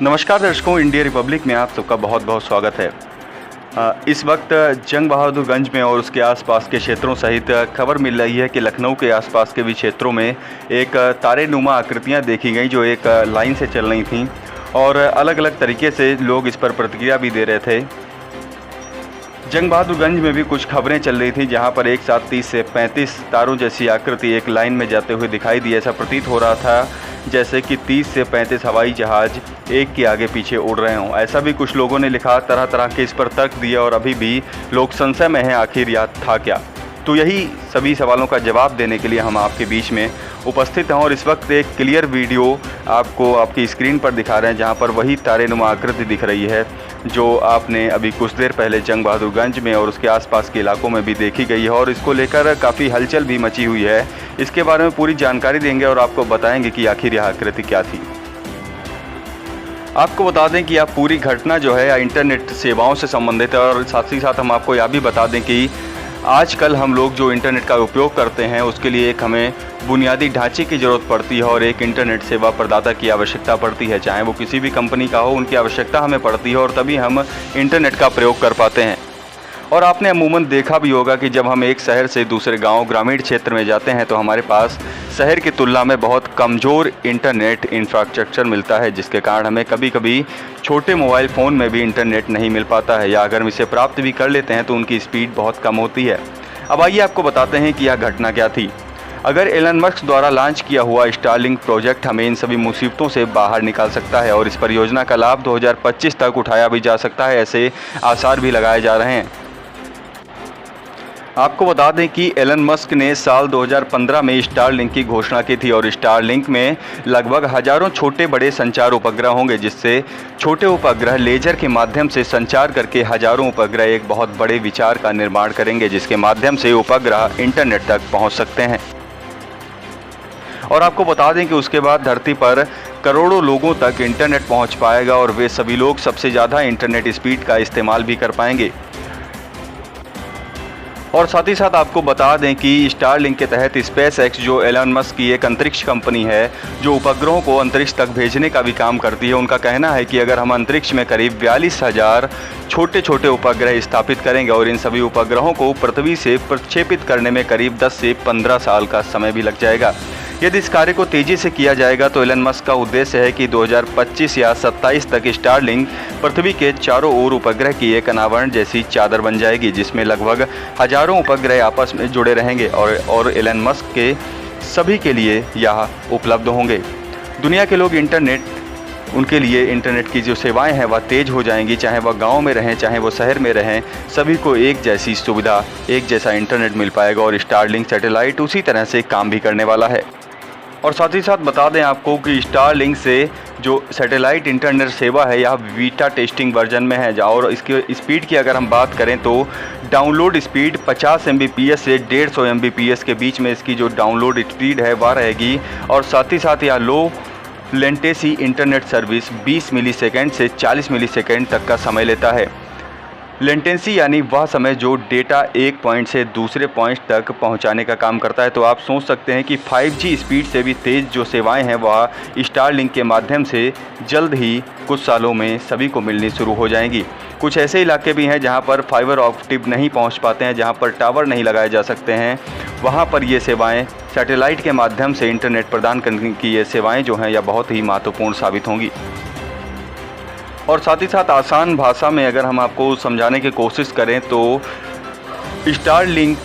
नमस्कार दर्शकों, India Republic में आप सबका बहुत बहुत स्वागत है। इस वक्त जंग बहादुरगंज में और उसके आसपास के क्षेत्रों सहित खबर मिल रही है कि लखनऊ के आसपास के भी क्षेत्रों में एक तारेनुमा आकृतियां देखी गई जो एक लाइन से चल रही थीं और अलग अलग तरीके से लोग इस पर प्रतिक्रिया भी दे रहे थे। जंग बहादुरगंज में भी कुछ खबरें चल रही थी जहां पर एक साथ 30 से 35 तारों जैसी आकृति एक लाइन में जाते हुए दिखाई दी। ऐसा प्रतीत हो रहा था जैसे कि 30 से 35 हवाई जहाज़ एक के आगे पीछे उड़ रहे हों। ऐसा भी कुछ लोगों ने लिखा, तरह तरह के इस पर तर्क दिए और अभी भी लोग संशय में हैं आखिर यह था क्या। तो यही सभी सवालों का जवाब देने के लिए हम आपके बीच में उपस्थित हैं और इस वक्त एक क्लियर वीडियो आपको आपकी स्क्रीन पर दिखा रहे हैं जहां पर वही तारेनुमा आकृति दिख रही है जो आपने अभी कुछ देर पहले जंग बहादुरगंज में और उसके आसपास के इलाकों में भी देखी गई है और इसको लेकर काफ़ी हलचल भी मची हुई है। इसके बारे में पूरी जानकारी देंगे और आपको बताएंगे कि आखिर यह आकृति क्या थी। आपको बता दें कि यह पूरी घटना जो है या इंटरनेट सेवाओं से संबंधित है और साथ ही साथ हम आपको यह भी बता दें कि आजकल हम लोग जो इंटरनेट का उपयोग करते हैं उसके लिए एक हमें बुनियादी ढांचे की ज़रूरत पड़ती है और एक इंटरनेट सेवा प्रदाता की आवश्यकता पड़ती है, चाहे वो किसी भी कंपनी का हो, उनकी आवश्यकता हमें पड़ती है और तभी हम इंटरनेट का प्रयोग कर पाते हैं। और आपने अमूमन देखा भी होगा कि जब हम एक शहर से दूसरे गांव ग्रामीण क्षेत्र में जाते हैं तो हमारे पास शहर की तुलना में बहुत कमज़ोर इंटरनेट इंफ्रास्ट्रक्चर मिलता है, जिसके कारण हमें कभी कभी छोटे मोबाइल फ़ोन में भी इंटरनेट नहीं मिल पाता है या अगर हम इसे प्राप्त भी कर लेते हैं तो उनकी स्पीड बहुत कम होती है। अब आइए आपको बताते हैं कि यह घटना क्या थी। अगर एलन मस्क द्वारा लॉन्च किया हुआ स्टारलिंक प्रोजेक्ट हमें इन सभी मुसीबतों से बाहर निकाल सकता है और इस परियोजना का लाभ 2025 तक उठाया भी जा सकता है, ऐसे आसार भी लगाए जा रहे हैं। आपको बता दें कि एलन मस्क ने साल 2015 में स्टारलिंक की घोषणा की थी और स्टारलिंक में लगभग हजारों छोटे बड़े संचार उपग्रह होंगे, जिससे छोटे उपग्रह लेजर के माध्यम से संचार करके हजारों उपग्रह एक बहुत बड़े विचार का निर्माण करेंगे, जिसके माध्यम से उपग्रह इंटरनेट तक पहुंच सकते हैं। और आपको बता दें कि उसके बाद धरती पर करोड़ों लोगों तक इंटरनेट पहुँच पाएगा और वे सभी लोग सबसे ज़्यादा इंटरनेट स्पीड का इस्तेमाल भी कर पाएंगे। और साथ ही साथ आपको बता दें कि स्टारलिंक के तहत स्पेस एक्स जो एलन मस्क की एक अंतरिक्ष कंपनी है जो उपग्रहों को अंतरिक्ष तक भेजने का भी काम करती है, उनका कहना है कि अगर हम अंतरिक्ष में करीब 42,000 छोटे छोटे उपग्रह स्थापित करेंगे और इन सभी उपग्रहों को पृथ्वी से प्रक्षेपित करने में करीब 10 से 15 साल का समय भी लग जाएगा। यदि इस कार्य को तेज़ी से किया जाएगा तो एलन मस्क का उद्देश्य है कि 2025 या 27 तक स्टारलिंक पृथ्वी के चारों ओर उपग्रह की एक अनावरण जैसी चादर बन जाएगी, जिसमें लगभग हजारों उपग्रह आपस में जुड़े रहेंगे और एलन मस्क के सभी के लिए यह उपलब्ध होंगे। दुनिया के लोग उनके लिए इंटरनेट की जो सेवाएं हैं वह तेज़ हो जाएंगी, चाहे वह गांव में रहें चाहे वो शहर में रहें, सभी को एक जैसी सुविधा एक जैसा इंटरनेट मिल पाएगा और स्टारलिंक सैटेलाइट उसी तरह से काम भी करने वाला है। और साथ ही साथ बता दें आपको कि स्टारलिंक से जो सैटेलाइट इंटरनेट सेवा है यह बीटा टेस्टिंग वर्जन में है और इसकी स्पीड की अगर हम बात करें तो डाउनलोड स्पीड 50 Mbps से 150 Mbps के बीच में इसकी जो डाउनलोड स्पीड है वह रहेगी और साथ ही साथ यह low latency internet service 20 millisecond से 40 मिलीसेकंड तक का समय लेता है। लेटेंसी यानी वह समय जो डेटा एक पॉइंट से दूसरे पॉइंट तक पहुंचाने का काम करता है। तो आप सोच सकते हैं कि 5G स्पीड से भी तेज़ जो सेवाएं हैं वह स्टारलिंक के माध्यम से जल्द ही कुछ सालों में सभी को मिलनी शुरू हो जाएंगी। कुछ ऐसे इलाके भी हैं जहां पर फाइबर ऑप्टिक नहीं पहुंच पाते हैं, जहां पर टावर नहीं लगाए जा सकते हैं, वहां पर ये सेवाएं सैटेलाइट के माध्यम से इंटरनेट प्रदान करने की ये सेवाएँ जो हैं यह बहुत ही महत्वपूर्ण साबित होंगी। और साथ ही साथ आसान भाषा में अगर हम आपको समझाने की कोशिश करें तो स्टारलिंक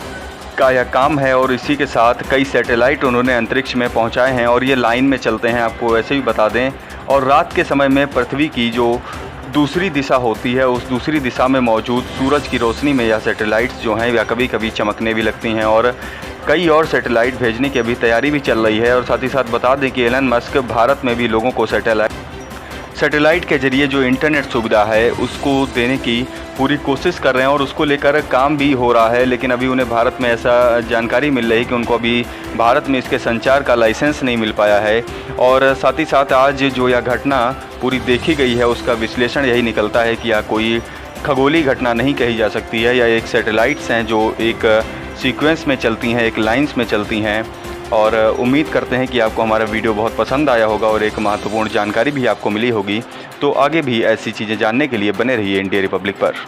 का यह काम है और इसी के साथ कई सैटेलाइट उन्होंने अंतरिक्ष में पहुंचाए हैं और ये लाइन में चलते हैं, आपको वैसे भी बता दें। और रात के समय में पृथ्वी की जो दूसरी दिशा होती है उस दूसरी दिशा में मौजूद सूरज की रोशनी में यह सैटेलाइट्स जो हैं या कभी कभी चमकने भी लगती हैं और कई और सैटेलाइट भेजने की अभी तैयारी भी चल रही है। और साथ ही साथ बता दें कि एलन मस्क भारत में भी लोगों को सैटेलाइट के जरिए जो इंटरनेट सुविधा है उसको देने की पूरी कोशिश कर रहे हैं और उसको लेकर काम भी हो रहा है, लेकिन अभी उन्हें भारत में ऐसा जानकारी मिल रही है कि उनको अभी भारत में इसके संचार का लाइसेंस नहीं मिल पाया है। और साथ ही साथ आज जो यह घटना पूरी देखी गई है उसका विश्लेषण यही निकलता है कि यह कोई खगोलीय घटना नहीं कही जा सकती है, या एक सैटेलाइट्स हैं जो एक सीक्वेंस में चलती हैं, एक लाइंस में चलती हैं और उम्मीद करते हैं कि आपको हमारा वीडियो बहुत पसंद आया होगा और एक महत्वपूर्ण जानकारी भी आपको मिली होगी। तो आगे भी ऐसी चीज़ें जानने के लिए बने रहिए इंडिया रिपब्लिक पर।